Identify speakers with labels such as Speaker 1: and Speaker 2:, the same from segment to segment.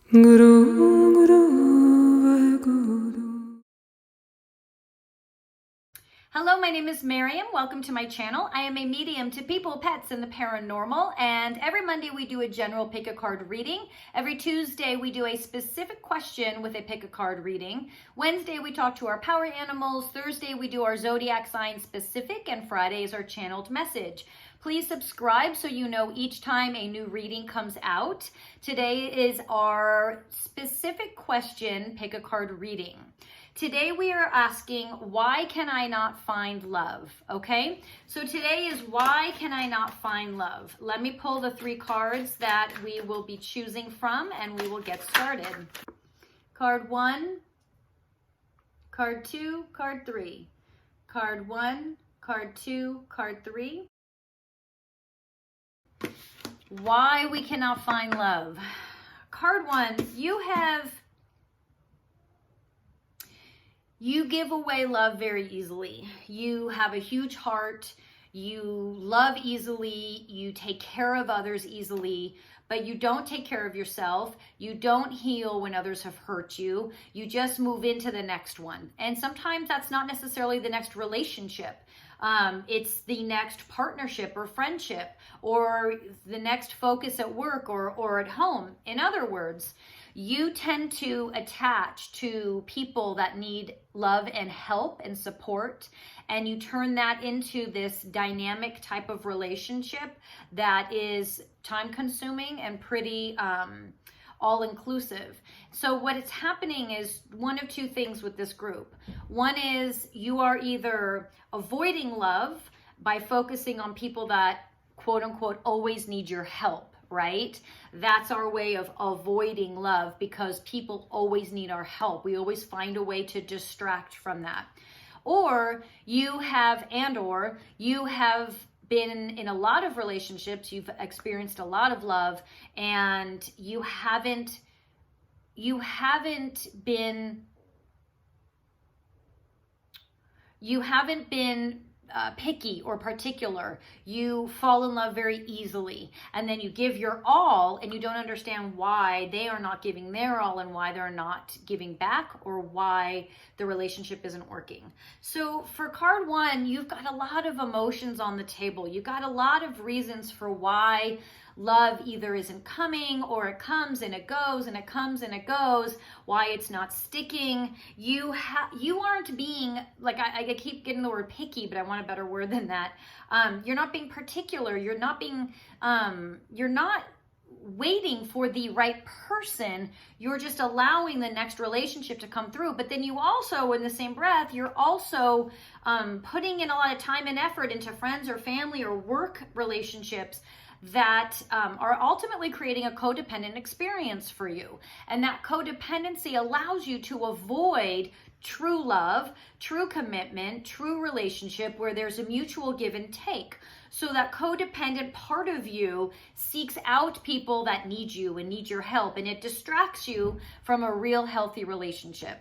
Speaker 1: Hello, my name is Maryam. Welcome to my channel. I am a medium to people, pets, and the paranormal, and every Monday we do a general pick a card reading. Every Tuesday we do a specific question with a pick a card reading. Wednesday we talk to our power animals. Thursday we do our zodiac sign specific, and Friday is our channeled message. Please subscribe so you know each time a new reading comes out. Today is our specific question pick a card reading. Today we are asking, why can I not find love? Okay, so today is why can I not find love? Let me pull the 3 cards that we will be choosing from and we will get started. Card 1, card 2, card 3. Card 1, card 2, card 3. Why we cannot find love. Card 1, you give away love very easily. You have a huge heart. You love easily. You take care of others easily, but you don't take care of yourself. You don't heal when others have hurt you. You just move into the next one. And sometimes that's not necessarily the next relationship. It's the next partnership or friendship or the next focus at work or at home. In other words, you tend to attach to people that need love and help and support, and you turn that into this dynamic type of relationship that is time-consuming and pretty all-inclusive. So what is happening is one of 2 things with this group. One is you are either avoiding love by focusing on people that, quote-unquote, always need your help. Right? That's our way of avoiding love because people always need our help. We always find a way to distract from that. Or you have been in a lot of relationships, you've experienced a lot of love, and you haven't been picky or particular. You fall in love very easily, and then you give your all and you don't understand why they are not giving their all and why they're not giving back or why the relationship isn't working. So for card 1, you've got a lot of emotions on the table. You've got a lot of reasons for why love either isn't coming or it comes and it goes and it comes and it goes, why it's not sticking. You aren't being, like I keep getting the word picky, but I want a better word than that. You're not being particular. You're not waiting for the right person. You're just allowing the next relationship to come through. But then you also, in the same breath, you're also putting in a lot of time and effort into friends or family or work relationships that are ultimately creating a codependent experience for you. And that codependency allows you to avoid true love, true commitment, true relationship where there's a mutual give and take. So that codependent part of you seeks out people that need you and need your help, and it distracts you from a real healthy relationship.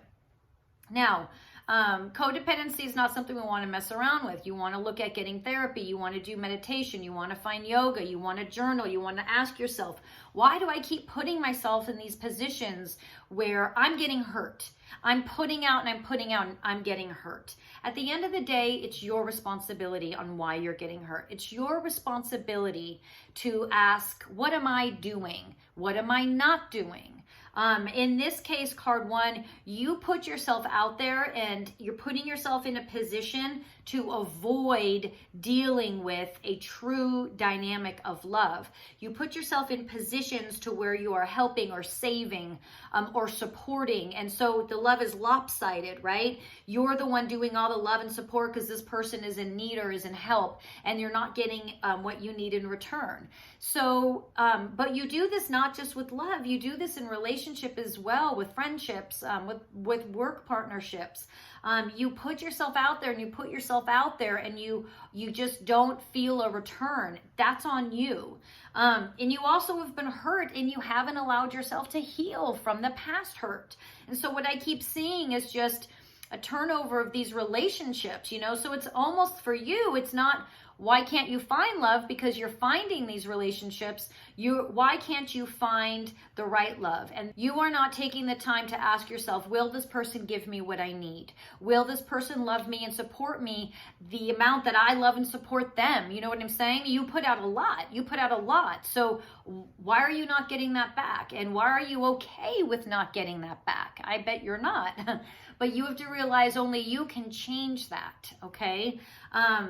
Speaker 1: Now, codependency is not something we want to mess around with. You want to look at getting therapy. You want to do meditation. You want to find yoga. You want to journal. You want to ask yourself, why do I keep putting myself in these positions where I'm getting hurt? I'm putting out and I'm putting out and I'm getting hurt. At the end of the day, it's your responsibility on why you're getting hurt. It's your responsibility to ask, what am I doing? What am I not doing? In this case, card 1, you put yourself out there and you're putting yourself in a position to avoid dealing with a true dynamic of love. You put yourself in positions to where you are helping or saving or supporting. And so the love is lopsided, right? You're the one doing all the love and support because this person is in need or is in help, and you're not getting what you need in return. So, but you do this not just with love, you do this in relationship as well, with friendships, with work partnerships. You put yourself out there and you put yourself out there and you just don't feel a return. That's on you. And you also have been hurt and you haven't allowed yourself to heal from the past hurt. And so what I keep seeing is just a turnover of these relationships, you know? So it's almost for you, it's not Why can't you find love? Because you're finding these relationships. Why can't you find the right love? And you are not taking the time to ask yourself, will this person give me what I need? Will this person love me and support me the amount that I love and support them? You know what I'm saying? You put out a lot. You put out a lot. So why are you not getting that back? And why are you okay with not getting that back? I bet you're not. But you have to realize only you can change that, okay?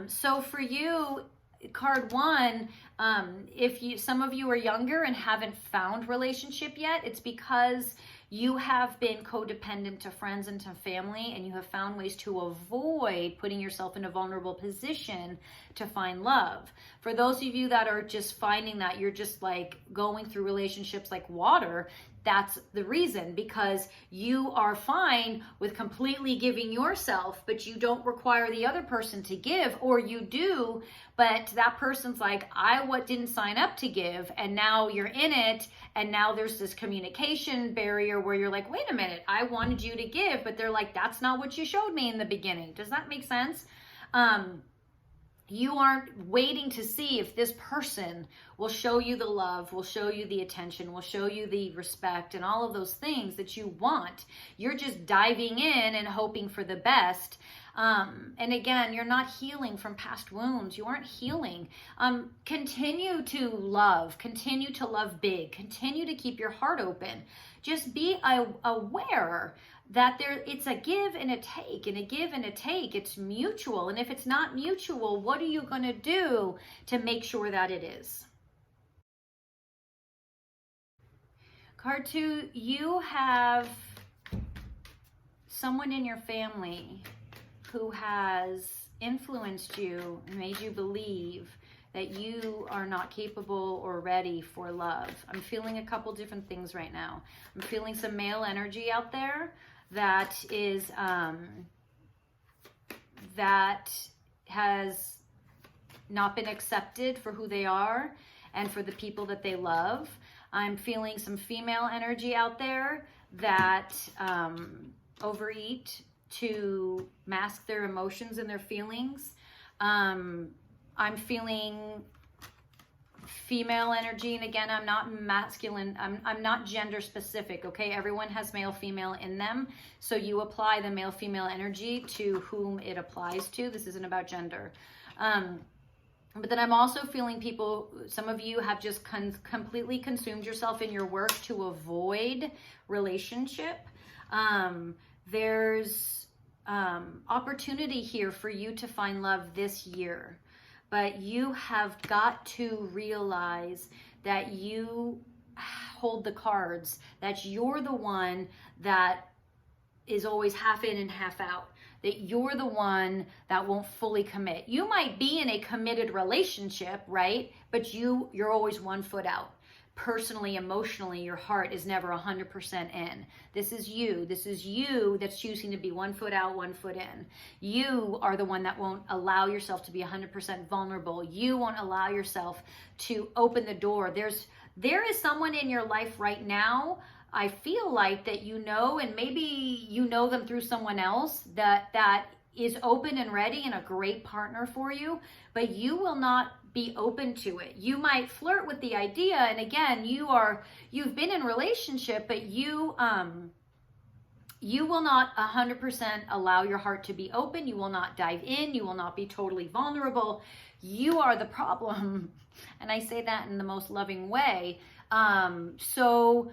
Speaker 1: So for you, card 1, if some of you are younger and haven't found relationship yet, it's because you have been codependent to friends and to family, and you have found ways to avoid putting yourself in a vulnerable position to find love. For those of you that are just finding that you're just like going through relationships like water, that's the reason, because you are fine with completely giving yourself, but you don't require the other person to give, or you do, but that person's like, I didn't sign up to give, and now you're in it, and now there's this communication barrier where you're like, wait a minute, I wanted you to give, but they're like, that's not what you showed me in the beginning. Does that make sense? You aren't waiting to see if this person will show you the love, will show you the attention, will show you the respect, and all of those things that you want. You're just diving in and hoping for the best. And again, you're not healing from past wounds. You aren't healing. Continue to love big, continue to keep your heart open. Just be aware that it's a give and a take, and a give and a take. It's mutual. And if it's not mutual, what are you going to do to make sure that it is? Card 2, you have someone in your family who has influenced you and made you believe that you are not capable or ready for love. I'm feeling a couple different things right now. I'm feeling some male energy out there that is that has not been accepted for who they are and for the people that they love. I'm feeling some female energy out there that overeat to mask their emotions and their feelings. I'm feeling female energy, and again, I'm not masculine, I'm not gender specific, okay? Everyone has male, female in them, so you apply the male, female energy to whom it applies to. This isn't about gender. But then I'm also feeling people, some of you have just completely consumed yourself in your work to avoid relationship. There's opportunity here for you to find love this year. But you have got to realize that you hold the cards, that you're the one that is always half in and half out, that you're the one that won't fully commit. You might be in a committed relationship, right? But you're always 1 foot out. Personally, emotionally, your heart is never 100% in. This is you that's choosing to be 1 foot out, 1 foot in. You are the one that won't allow yourself to be 100% vulnerable. You won't allow yourself to open the door. There is someone in your life right now, I feel like, that you know, and maybe you know them through someone else, that is open and ready and a great partner for you, but you will not be open to it. You might flirt with the idea, and again, you've been in relationship, but you will not 100% allow your heart to be open. You will not dive in. You will not be totally vulnerable. You are the problem, and I say that in the most loving way. So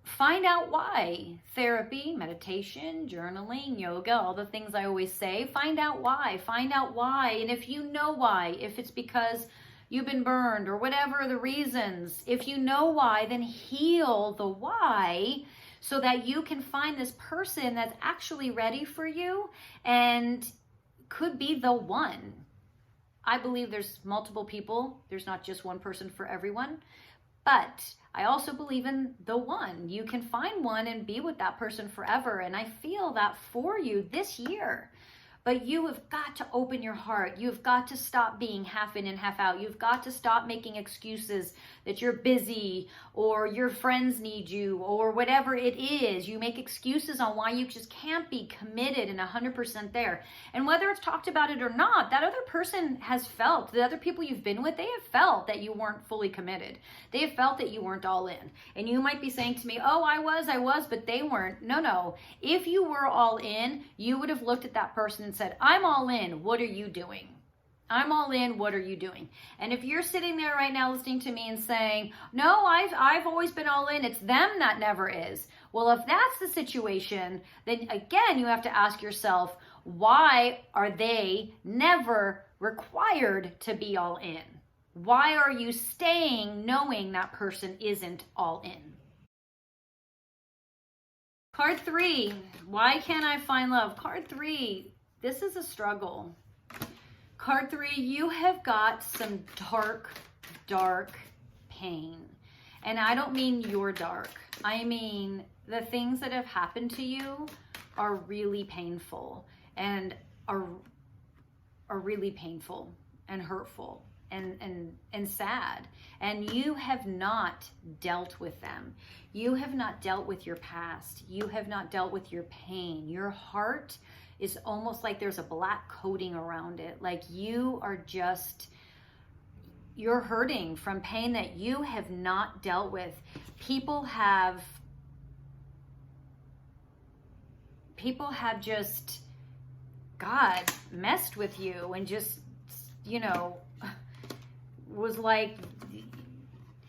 Speaker 1: find out why. Therapy, meditation, journaling, yoga, all the things I always say. Find out why. Find out why. And if you know why, if it's because you've been burned or whatever the reasons, if you know why, then heal the why so that you can find this person that's actually ready for you and could be the one. I believe there's multiple people. There's not just one person for everyone. But I also believe in the one. You can find one and be with that person forever. And I feel that for you this year. But you have got to open your heart. You've got to stop being half in and half out. You've got to stop making excuses that you're busy or your friends need you or whatever it is. You make excuses on why you just can't be committed and 100% there. And whether it's talked about it or not, that other person has felt, the other people you've been with, they have felt that you weren't fully committed. They have felt that you weren't all in. And you might be saying to me, oh, I was, but they weren't. No. If you were all in, you would have looked at that person and said, I'm all in. What are you doing? I'm all in. What are you doing? And if you're sitting there right now listening to me and saying, no, I've always been all in. It's them that never is. Well, if that's the situation, then again, you have to ask yourself, why are they never required to be all in? Why are you staying knowing that person isn't all in? Card 3, why can't I find love? Card 3, this is a struggle. Card 3, you have got some dark pain. And I don't mean you're dark. I mean the things that have happened to you are really painful and are really painful and hurtful and sad. And you have not dealt with them. You have not dealt with your past. You have not dealt with your pain. Your heart is almost like there's a black coating around it. Like you're hurting from pain that you have not dealt with. People have just, God, messed with you and just, was like,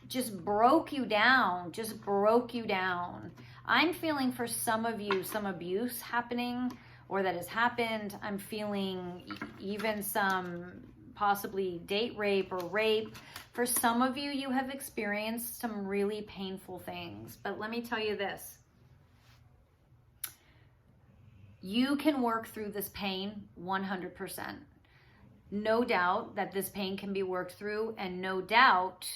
Speaker 1: just broke you down. I'm feeling for some of you, some abuse happening or that has happened. I'm feeling even some possibly date rape or rape. For some of you, you have experienced some really painful things. But let me tell you this. You can work through this pain 100%. No doubt that this pain can be worked through, and no doubt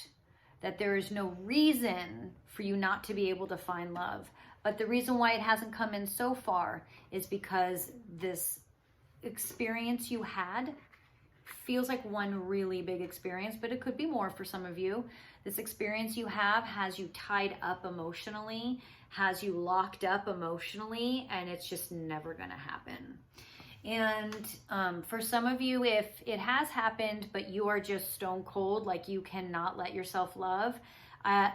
Speaker 1: that there is no reason for you not to be able to find love. But the reason why it hasn't come in so far is because this experience you had feels like one really big experience, but it could be more for some of you. This experience you have has you tied up emotionally, has you locked up emotionally, and it's just never going to happen. And for some of you, if it has happened, but you are just stone cold, like you cannot let yourself love,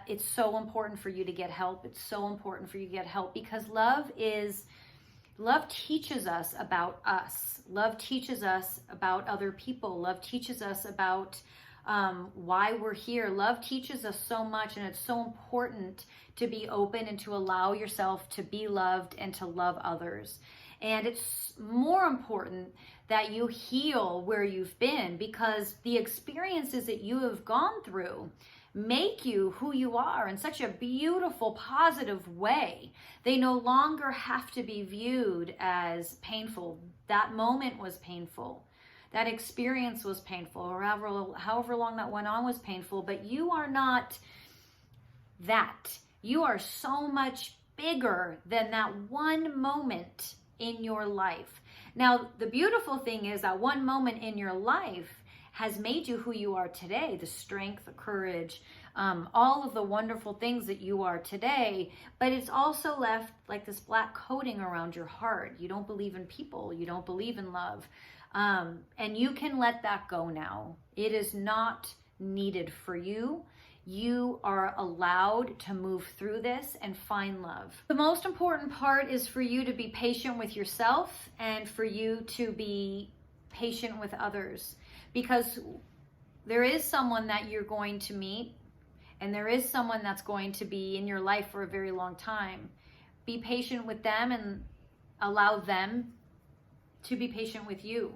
Speaker 1: it's so important for you to get help. It's so important for you to get help because love teaches us about us. Love teaches us about other people. Love teaches us about why we're here. Love teaches us so much, and it's so important to be open and to allow yourself to be loved and to love others. And it's more important that you heal where you've been, because the experiences that you have gone through make you who you are in such a beautiful, positive way. They no longer have to be viewed as painful. That moment was painful. That experience was painful, or however long that went on was painful, but you are not that. You are so much bigger than that one moment in your life. Now, the beautiful thing is that one moment in your life has made you who you are today, the strength, the courage, all of the wonderful things that you are today, but it's also left like this black coating around your heart. You don't believe in people. You don't believe in love. And you can let that go now. It is not needed for you. You are allowed to move through this and find love. The most important part is for you to be patient with yourself and for you to be patient with others, because there is someone that you're going to meet and there is someone that's going to be in your life for a very long time. Be patient with them and allow them to be patient with you.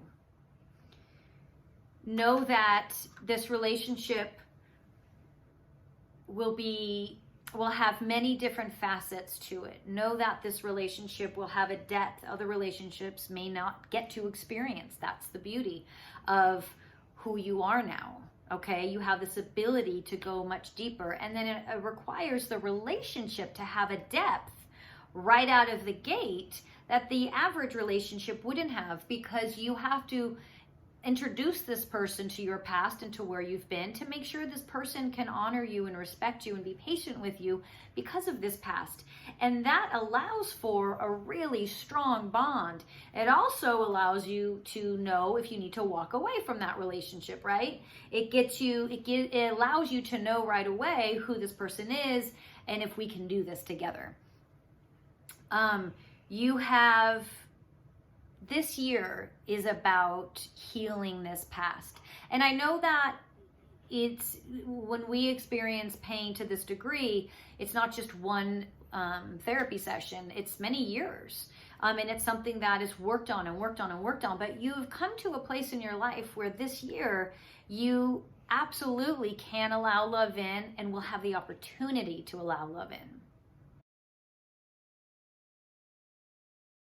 Speaker 1: Know that this relationship will have many different facets to it. Know that this relationship will have a depth other relationships may not get to experience. That's the beauty of who you are now. Okay, you have this ability to go much deeper, and then it requires the relationship to have a depth right out of the gate that the average relationship wouldn't have, because you have to introduce this person to your past and to where you've been to make sure this person can honor you and respect you and be patient with you because of this past. And that allows for a really strong bond. It also allows you to know if you need to walk away from that relationship, right? It allows you to know right away who this person is and if we can do this together. This year is about healing this past. And I know that it's when we experience pain to this degree, it's not just one therapy session, it's many years. And it's something that is worked on and worked on and worked on. But you've come to a place in your life where this year you absolutely can allow love in and will have the opportunity to allow love in.